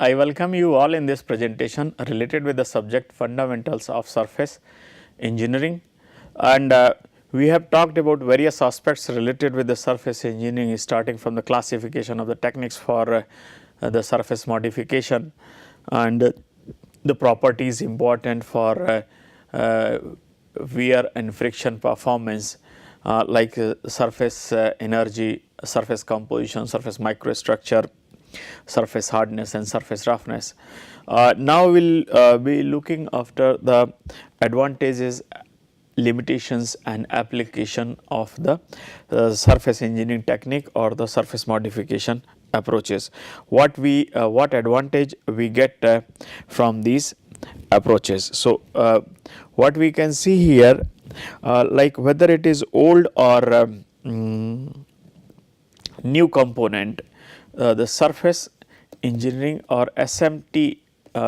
I welcome you all in this presentation related with the subject fundamentals of surface engineering, and we have talked about various aspects related with the surface engineering, starting from the classification of the techniques for the surface modification and the properties important for wear and friction performance, like surface energy, surface composition, surface microstructure, surface hardness and surface roughness. Now we will be looking after the advantages, limitations and application of the surface engineering technique or the surface modification approaches. What advantage we get from these approaches. So, what we can see here, like whether it is old or new component, the surface engineering or SMT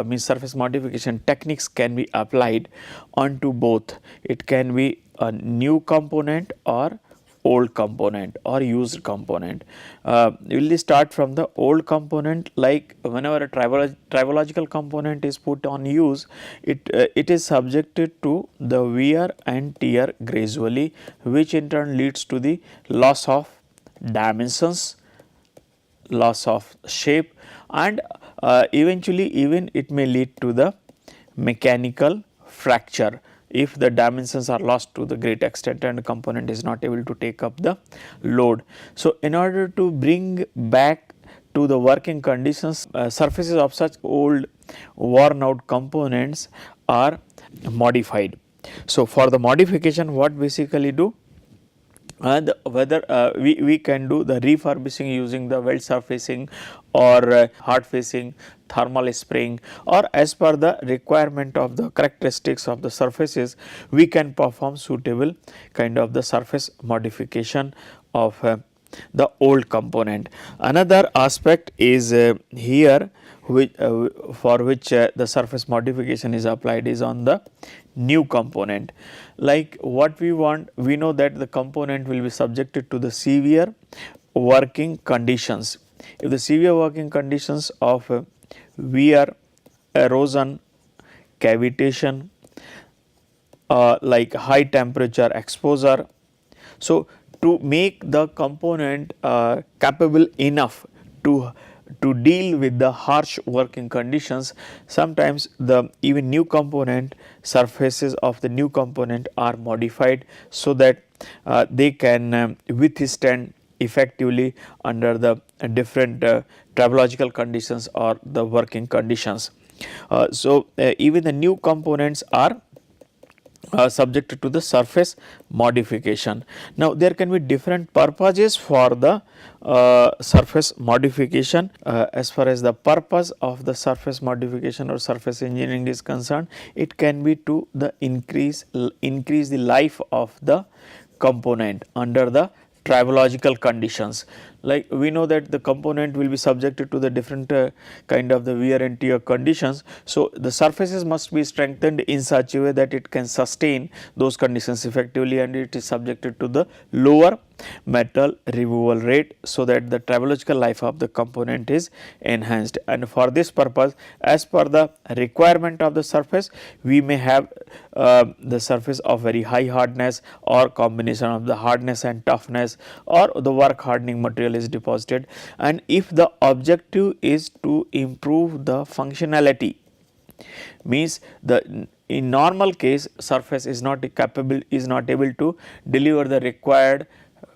means surface modification techniques can be applied onto both. It can be a new component or old component or used component. We will start from the old component, like whenever a tribological component is put on use, it is subjected to the wear and tear gradually, which in turn leads to the loss of dimensions, loss of shape, and eventually even it may lead to the mechanical fracture if the dimensions are lost to the great extent and the component is not able to take up the load. So, in order to bring back to the working conditions, surfaces of such old worn out components are modified. So, for the modification, what basically do? And whether we can do the refurbishing using the weld surfacing or hard facing, thermal spraying, or as per the requirement of the characteristics of the surfaces, we can perform suitable kind of the surface modification of the old component. Another aspect is here which, for which the surface modification is applied is on the new component. Like what we want, we know that the component will be subjected to the severe working conditions. If the severe working conditions of wear, erosion, cavitation, like high temperature exposure. So, to make the component capable enough to deal with the harsh working conditions, sometimes the even new component surfaces of the new component are modified so that they can withstand effectively under the different tribological conditions or the working conditions. So, even the new components are subjected to the surface modification. Now, there can be different purposes for the surface modification. As far as the purpose of the surface modification or surface engineering is concerned, it can be to the increase the life of the component under the tribological conditions. Like we know that the component will be subjected to the different kind of the wear and tear conditions. So, the surfaces must be strengthened in such a way that it can sustain those conditions effectively, and it is subjected to the lower metal removal rate, so that the tribological life of the component is enhanced. And for this purpose, as per the requirement of the surface, we may have the surface of very high hardness or combination of the hardness and toughness, or the work hardening material is deposited. And if the objective is to improve the functionality, means the in normal case surface is not able to deliver the required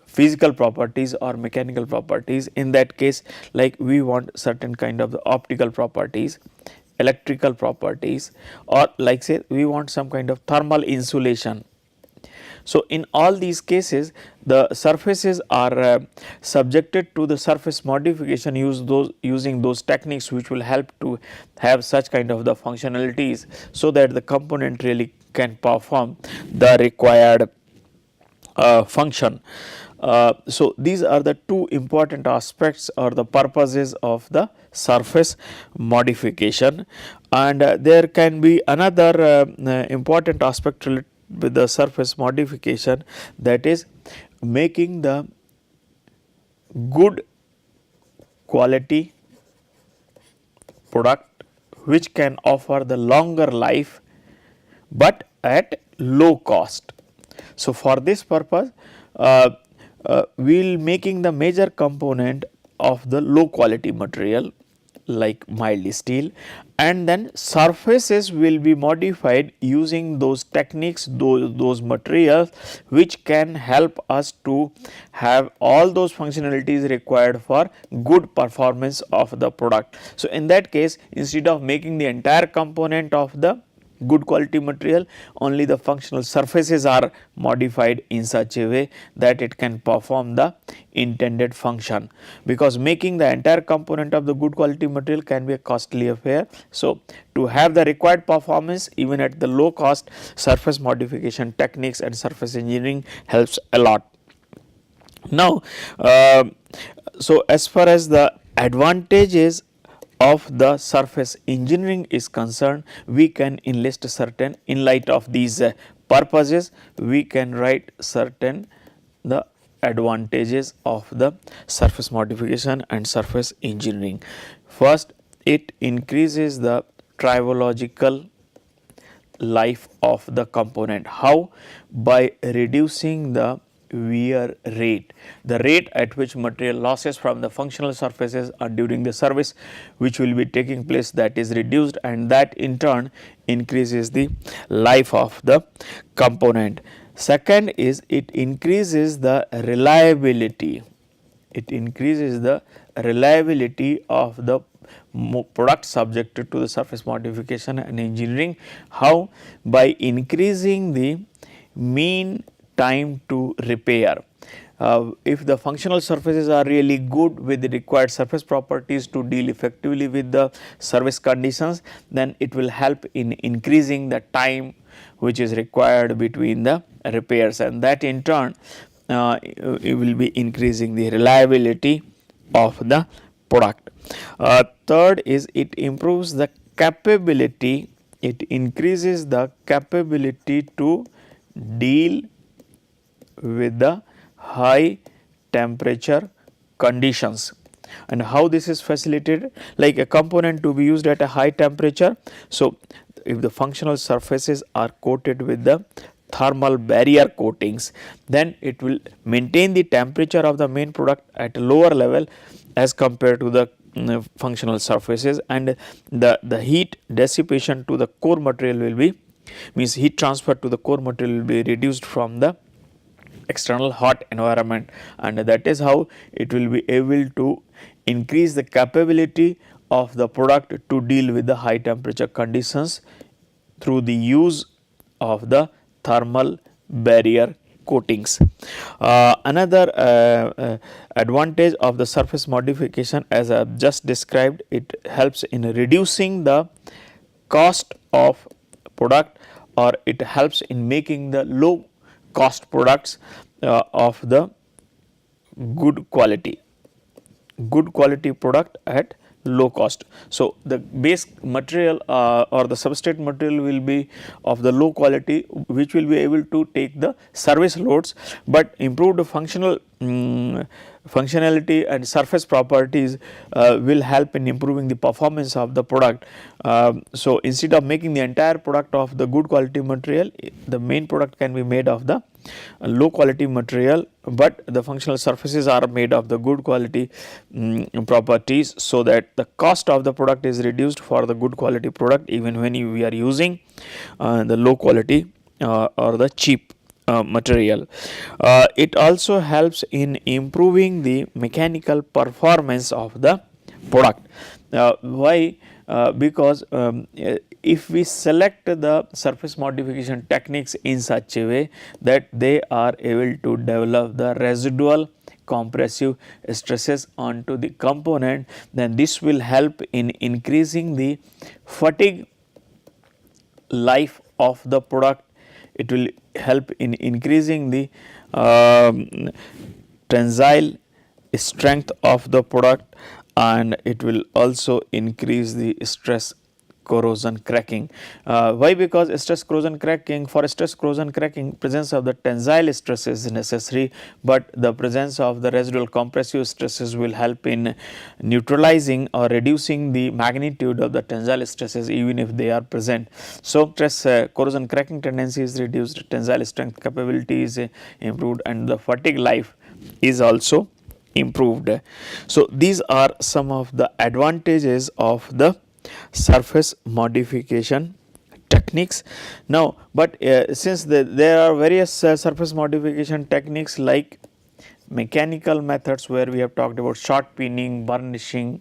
physical properties or mechanical properties. In that case, like we want certain kind of the optical properties, electrical properties, or like say we want some kind of thermal insulation. So, in all these cases, the surfaces are subjected to the surface modification using those techniques which will help to have such kind of the functionalities, so that the component really can perform the required function. So, these are the two important aspects or the purposes of the surface modification, and there can be another important aspect related with the surface modification, that is making the good quality product which can offer the longer life, but at low cost. So, for this purpose we will making the major component of the low quality material like mild steel, and then surfaces will be modified using those techniques, those materials which can help us to have all those functionalities required for good performance of the product. So, in that case, instead of making the entire component of the good quality material, only the functional surfaces are modified in such a way that it can perform the intended function, because making the entire component of the good quality material can be a costly affair. So, to have the required performance even at the low cost, surface modification techniques and surface engineering helps a lot. Now, so as far as the advantages of the surface engineering is concerned, we can enlist certain, in light of these purposes, we can write certain the advantages of the surface modification and surface engineering. First, it increases the tribological life of the component. How? By reducing the wear rate, the rate at which material losses from the functional surfaces are during the service which will be taking place, that is reduced, and that in turn increases the life of the component. Second is it increases the reliability. It increases the reliability of the product subjected to the surface modification and engineering. How? By increasing the mean time to repair. If the functional surfaces are really good with the required surface properties to deal effectively with the service conditions, then it will help in increasing the time which is required between the repairs, and that in turn it will be increasing the reliability of the product. Third is it improves the capability, it increases the capability to deal with the high temperature conditions. And how this is facilitated? Like a component to be used at a high temperature. So, if the functional surfaces are coated with the thermal barrier coatings, then it will maintain the temperature of the main product at a lower level as compared to the functional surfaces, and the heat dissipation to the core material will be, means heat transfer to the core material will be reduced from the external hot environment, and that is how it will be able to increase the capability of the product to deal with the high temperature conditions through the use of the thermal barrier coatings. Another advantage of the surface modification, as I have just described, it helps in reducing the cost of product, or it helps in making the low cost products of the good quality product at low cost. So, the base material or the substrate material will be of the low quality, which will be able to take the service loads, but improved functionality and surface properties will help in improving the performance of the product. So, instead of making the entire product of the good quality material, the main product can be made of the low quality material, but the functional surfaces are made of the good quality properties, so that the cost of the product is reduced for the good quality product even when we are using the low quality or the cheap material. It also helps in improving the mechanical performance of the product. Why? Because if we select the surface modification techniques in such a way that they are able to develop the residual compressive stresses onto the component, then this will help in increasing the fatigue life of the product. It will help in increasing the tensile strength of the product, and it will also increase the stress corrosion cracking. Why? Because stress corrosion cracking, for stress corrosion cracking, presence of the tensile stress is necessary, but the presence of the residual compressive stresses will help in neutralizing or reducing the magnitude of the tensile stresses even if they are present. So, stress corrosion cracking tendency is reduced, tensile strength capability is improved, and the fatigue life is also improved. So, these are some of the advantages of the surface modification techniques. Now, but since there are various surface modification techniques like mechanical methods where we have talked about shot peening, burnishing,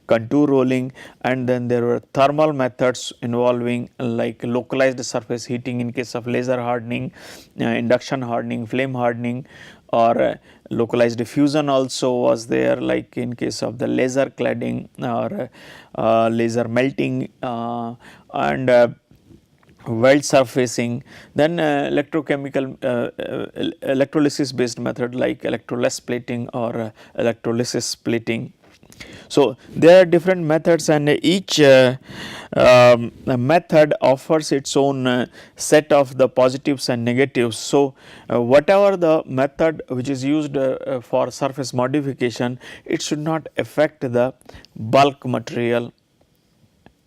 contour rolling, and then there were thermal methods involving like localized surface heating in case of laser hardening, induction hardening, flame hardening, or localized diffusion also was there, like in case of the laser cladding or laser melting and weld surfacing. Then electrochemical electrolysis based method like electrolysis plating or electrolysis splitting. So, there are different methods, and each method offers its own set of the positives and negatives. So, whatever the method which is used for surface modification, it should not affect the bulk material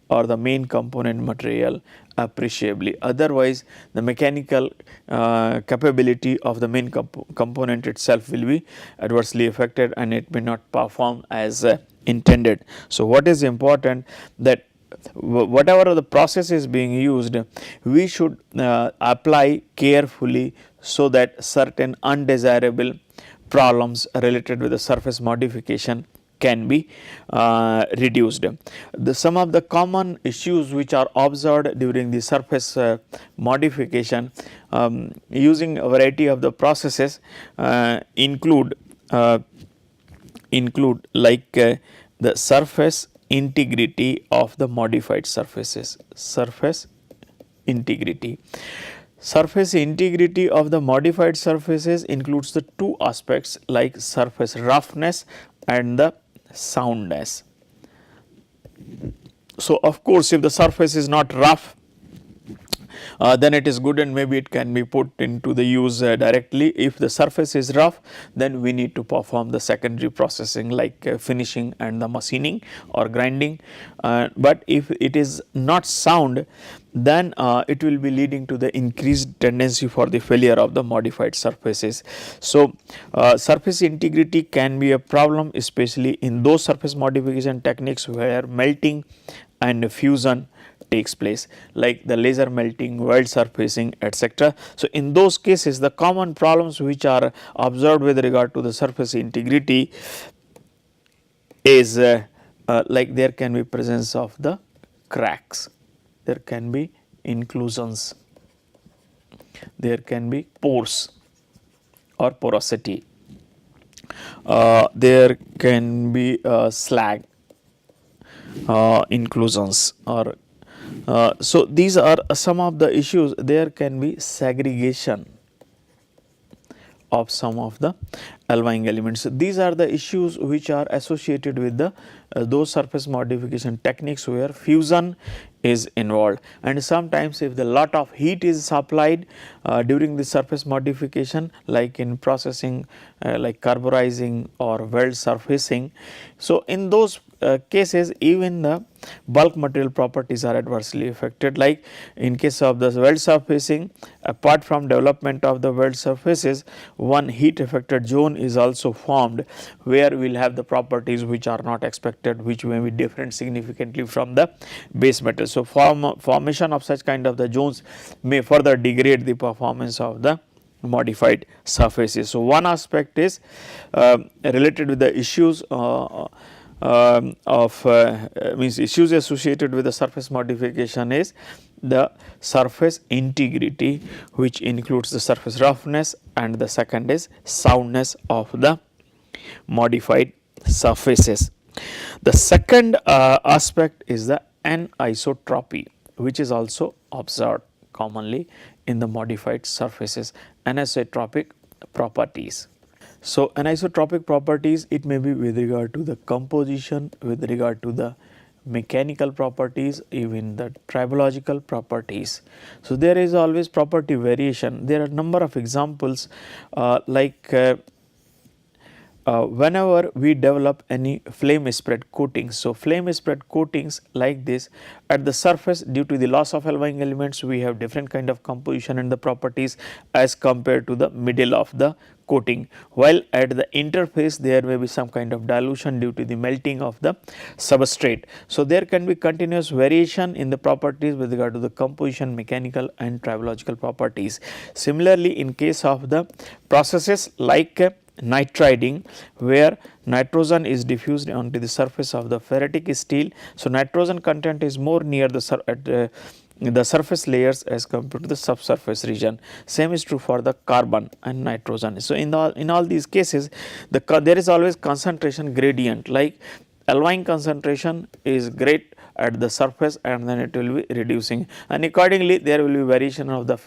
or the main component material appreciably. Otherwise, the mechanical capability of the main component itself will be adversely affected and it may not perform as intended. So, what is important that whatever the process is being used, we should apply carefully so that certain undesirable problems related with the surface modification can be reduced. Some of the common issues which are observed during the surface modification using a variety of the processes include like the surface integrity of the modified surfaces. Surface integrity. Surface integrity of the modified surfaces includes the two aspects like surface roughness and the soundness. So, of course, if the surface is not rough, then it is good and maybe it can be put into the use directly. If the surface is rough, then we need to perform the secondary processing like finishing and the machining or grinding. But if it is not sound, then it will be leading to the increased tendency for the failure of the modified surfaces. So, surface integrity can be a problem, especially in those surface modification techniques where melting and fusion takes place like the laser melting, weld surfacing, etc. So, in those cases the common problems which are observed with regard to the surface integrity is like there can be presence of the cracks, there can be inclusions, there can be pores or porosity, there can be slag inclusions or so these are some of the issues. There can be segregation of some of the alloying elements. These are the issues which are associated with the those surface modification techniques where fusion is involved, and sometimes if the lot of heat is supplied during the surface modification like in processing like carburizing or weld surfacing. So, in those cases even the bulk material properties are adversely affected, like in case of the weld surfacing, apart from development of the weld surfaces, one heat affected zone is also formed where we will have the properties which are not expected, which may be different significantly from the base metal. So, formation of such kind of the zones may further degrade the performance of the modified surfaces. So, one aspect is related with the issues means issues associated with the surface modification is the surface integrity, which includes the surface roughness, and the second is soundness of the modified surfaces. The second aspect is the anisotropy, which is also observed commonly in the modified surfaces, anisotropic properties. So, anisotropic properties, it may be with regard to the composition, with regard to the mechanical properties, even the tribological properties. So, there is always property variation. There are number of examples whenever we develop any flame spread coatings. So, flame spread coatings like this at the surface, due to the loss of alloying elements, we have different kind of composition and the properties as compared to the middle of the coating, while at the interface there may be some kind of dilution due to the melting of the substrate. So, there can be continuous variation in the properties with regard to the composition, mechanical and tribological properties. Similarly, in case of the processes like nitriding, where nitrogen is diffused onto the surface of the ferritic steel. So, nitrogen content is more near the surface layers as compared to the subsurface region. Same is true for the carbon and nitrogen. So, in all these cases, there is always concentration gradient, like alloying concentration is great at the surface and then it will be reducing, and accordingly there will be variation of the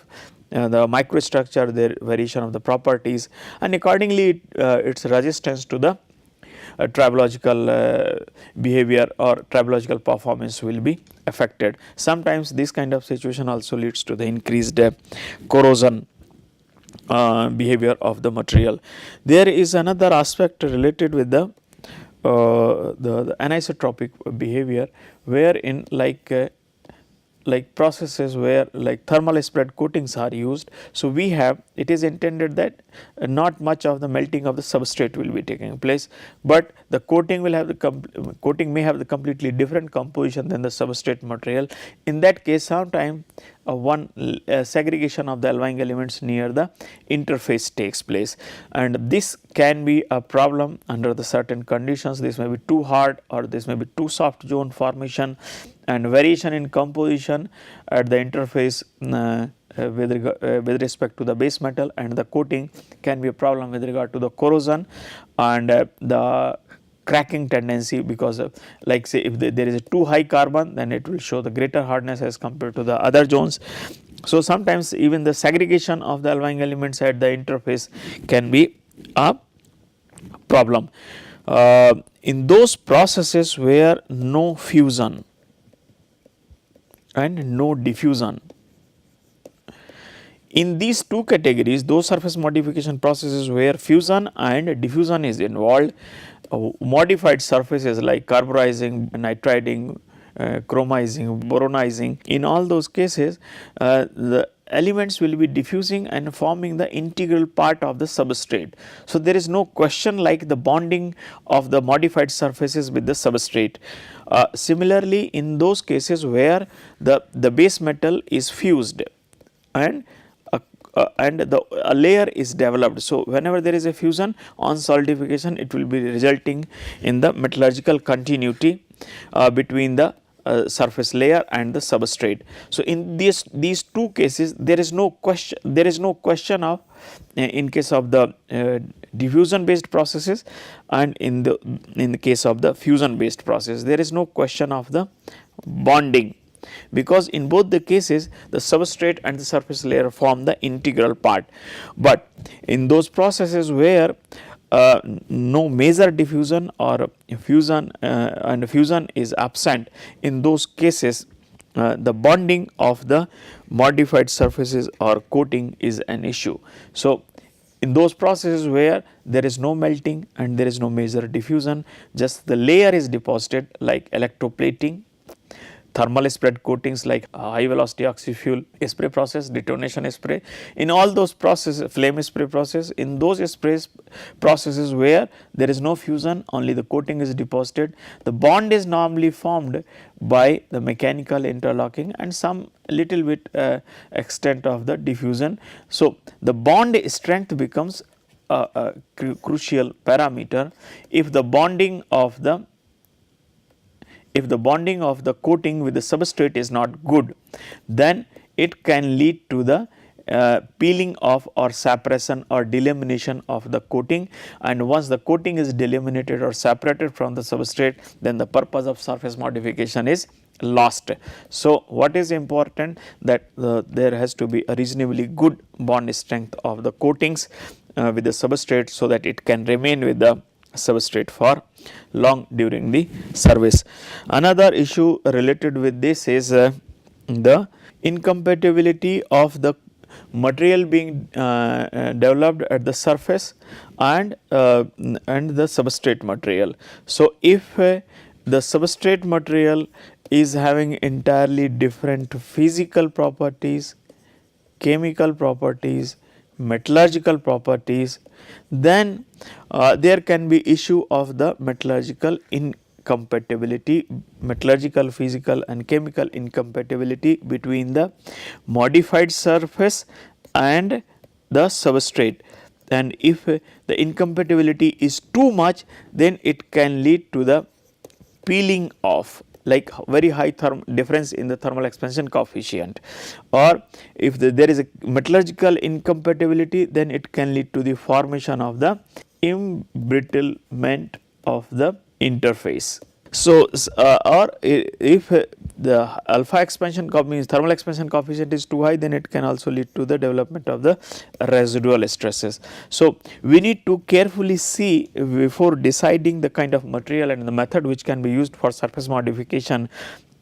microstructure, the variation of the properties, and accordingly its resistance to the tribological behavior or tribological performance will be affected. Sometimes this kind of situation also leads to the increased corrosion behavior of the material. There is another aspect related with the anisotropic behavior, wherein like processes where like thermal spread coatings are used. So, we have, it is intended that not much of the melting of the substrate will be taking place, but the coating will have the coating may have the completely different composition than the substrate material. In that case, sometime one segregation of the alloying elements near the interface takes place, and this can be a problem under the certain conditions. This may be too hard or this may be too soft zone formation, and variation in composition at the interface with respect to the base metal and the coating can be a problem with regard to the corrosion and the cracking tendency, because of, like say if there is a too high carbon, then it will show the greater hardness as compared to the other zones. So, sometimes even the segregation of the alloying elements at the interface can be a problem. In those processes where no fusion and no diffusion, in these two categories, those surface modification processes where fusion and diffusion is involved, modified surfaces like carburizing, nitriding, chromizing, boronizing, in all those cases the elements will be diffusing and forming the integral part of the substrate. So, there is no question like the bonding of the modified surfaces with the substrate. Similarly, in those cases where the base metal is fused and a layer is developed. So, whenever there is a fusion on solidification, it will be resulting in the metallurgical continuity between the surface layer and the substrate. So, in these two cases there is no question of in case of the diffusion based processes and in the case of the fusion based process, there is no question of the bonding, because in both the cases the substrate and the surface layer form the integral part. But in those processes where no major diffusion or fusion and fusion is absent, in those cases the bonding of the modified surfaces or coating is an issue. So, in those processes where there is no melting and there is no major diffusion, just the layer is deposited, like electroplating, thermal spread coatings like high velocity oxy-fuel spray process, detonation spray. In all those processes, flame spray process, in those processes where there is no fusion, only the coating is deposited, the bond is normally formed by the mechanical interlocking and some little bit extent of the diffusion. So, the bond strength becomes a crucial parameter. If the bonding of the coating with the substrate is not good, then it can lead to the peeling off or separation or delamination of the coating, and once the coating is delaminated or separated from the substrate, then the purpose of surface modification is lost. So, what is important, that there has to be a reasonably good bond strength of the coatings with the substrate, so that it can remain with the substrate for long during the service. Another issue related with this is the incompatibility of the material being developed at the surface and the substrate material. So, if the substrate material is having entirely different physical properties, chemical properties, metallurgical properties, then there can be issue of the metallurgical incompatibility, metallurgical, physical and chemical incompatibility between the modified surface and the substrate. And if the incompatibility is too much, then it can lead to the peeling off, like very high difference in the thermal expansion coefficient, or if there is a metallurgical incompatibility, then it can lead to the formation of the embrittlement of the interface. So, or if the alpha expansion means thermal expansion coefficient is too high, then it can also lead to the development of the residual stresses. So, we need to carefully see before deciding the kind of material and the method which can be used for surface modification,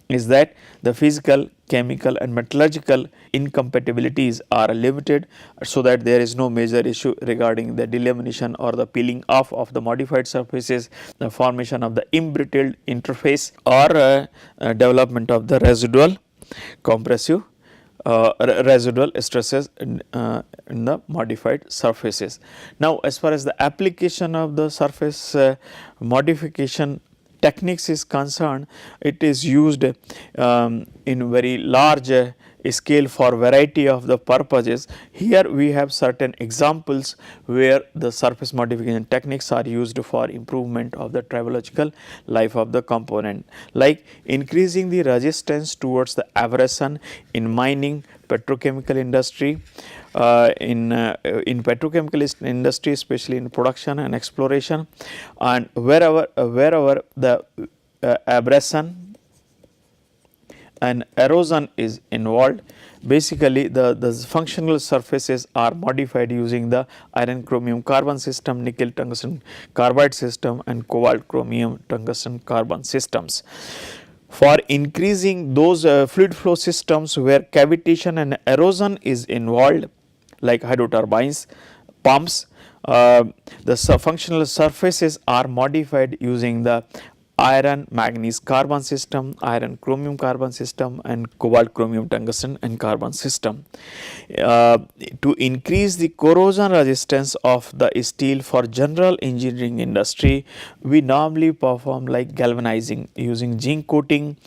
is that the physical, chemical and metallurgical incompatibilities are limited, so that there is no major issue regarding the delamination or the peeling off of the modified surfaces, the formation of the embrittled interface, or development of the residual compressive residual stresses in the modified surfaces. Now, as far as the application of the surface modification techniques is concerned, it is used in very large scale for variety of the purposes. Here we have certain examples where the surface modification techniques are used for improvement of the tribological life of the component, like increasing the resistance towards the abrasion in mining, petrochemical industry, in petrochemical industry, especially in production and exploration, and wherever the abrasion and erosion is involved, basically the functional surfaces are modified using the iron chromium carbon system, nickel tungsten carbide system and cobalt chromium tungsten carbon systems. For increasing those fluid flow systems where cavitation and erosion is involved, like hydroturbines, pumps, the functional surfaces are modified using the iron manganese carbon system, iron chromium carbon system and cobalt chromium tungsten and carbon system. To increase the corrosion resistance of the steel for general engineering industry, we normally perform like galvanizing using zinc coating,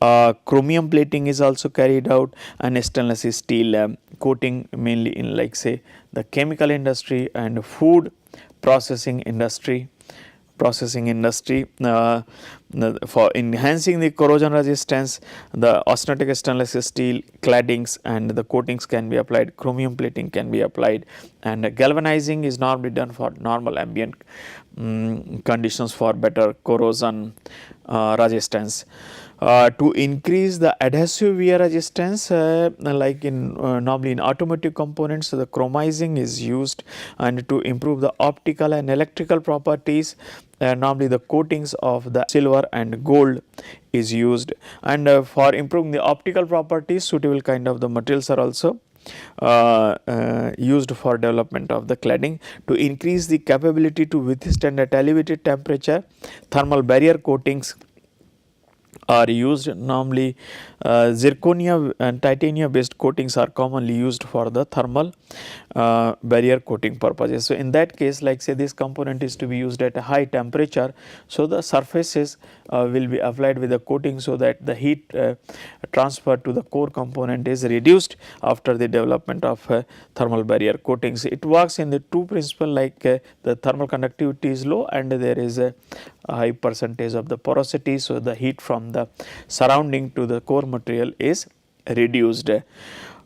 chromium plating is also carried out, and stainless steel coating mainly in like say the chemical industry and food processing industry. For enhancing the corrosion resistance, the austenitic stainless steel claddings and the coatings can be applied, chromium plating can be applied, and galvanizing is normally done for normal ambient conditions for better corrosion resistance. To increase the adhesive wear resistance, like in normally in automotive components, the chromizing is used, and to improve the optical and electrical properties, normally the coatings of the silver and gold is used, and for improving the optical properties, suitable kind of the materials are also used for development of the cladding. To increase the capability to withstand at elevated temperature, thermal barrier coatings are used. Normally zirconia and titanium based coatings are commonly used for the thermal barrier coating purposes. So, in that case, like say this component is to be used at a high temperature, so the surfaces will be applied with the coating, so that the heat transfer to the core component is reduced after the development of thermal barrier coatings. It works in the two principle, like the thermal conductivity is low and there is a high percentage of the porosity, so the heat from the surrounding to the core material is reduced.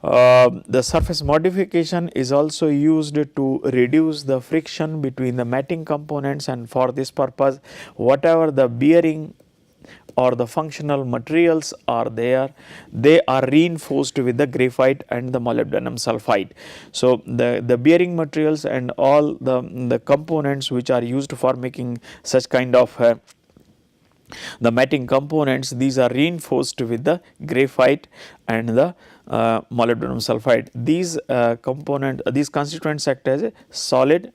The surface modification is also used to reduce the friction between the matting components, and for this purpose whatever the bearing or the functional materials are there, they are reinforced with the graphite and the molybdenum sulfide. So, the bearing materials and all the components which are used for making such kind of the matting components, these are reinforced with the graphite and the molybdenum sulfide. These these constituents act as a solid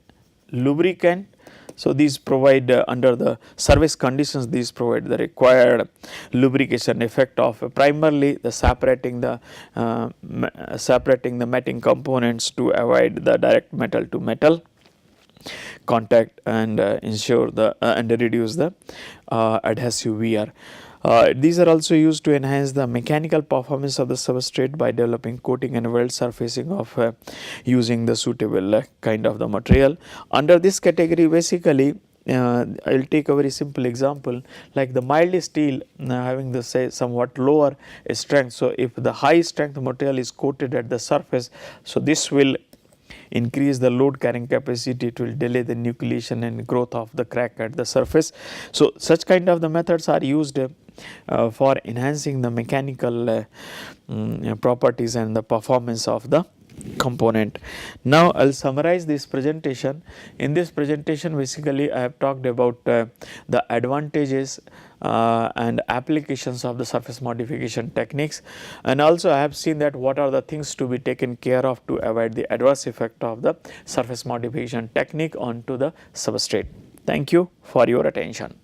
lubricant. So, these provide under the service conditions, these provide the required lubrication effect of primarily the separating the matting components to avoid the direct metal to metal contact and ensure the and reduce the adhesive wear. These are also used to enhance the mechanical performance of the substrate by developing coating and weld surfacing of using the suitable kind of the material. Under this category, basically I will take a very simple example like the mild steel having the say somewhat lower strength. So, if the high strength material is coated at the surface, so this will increase the load carrying capacity, it will delay the nucleation and growth of the crack at the surface. So, such kind of the methods are used for enhancing the mechanical properties and the performance of the component. Now, I will summarize this presentation. In this presentation, basically I have talked about the advantages and applications of the surface modification techniques, and also I have seen that what are the things to be taken care of to avoid the adverse effect of the surface modification technique onto the substrate. Thank you for your attention.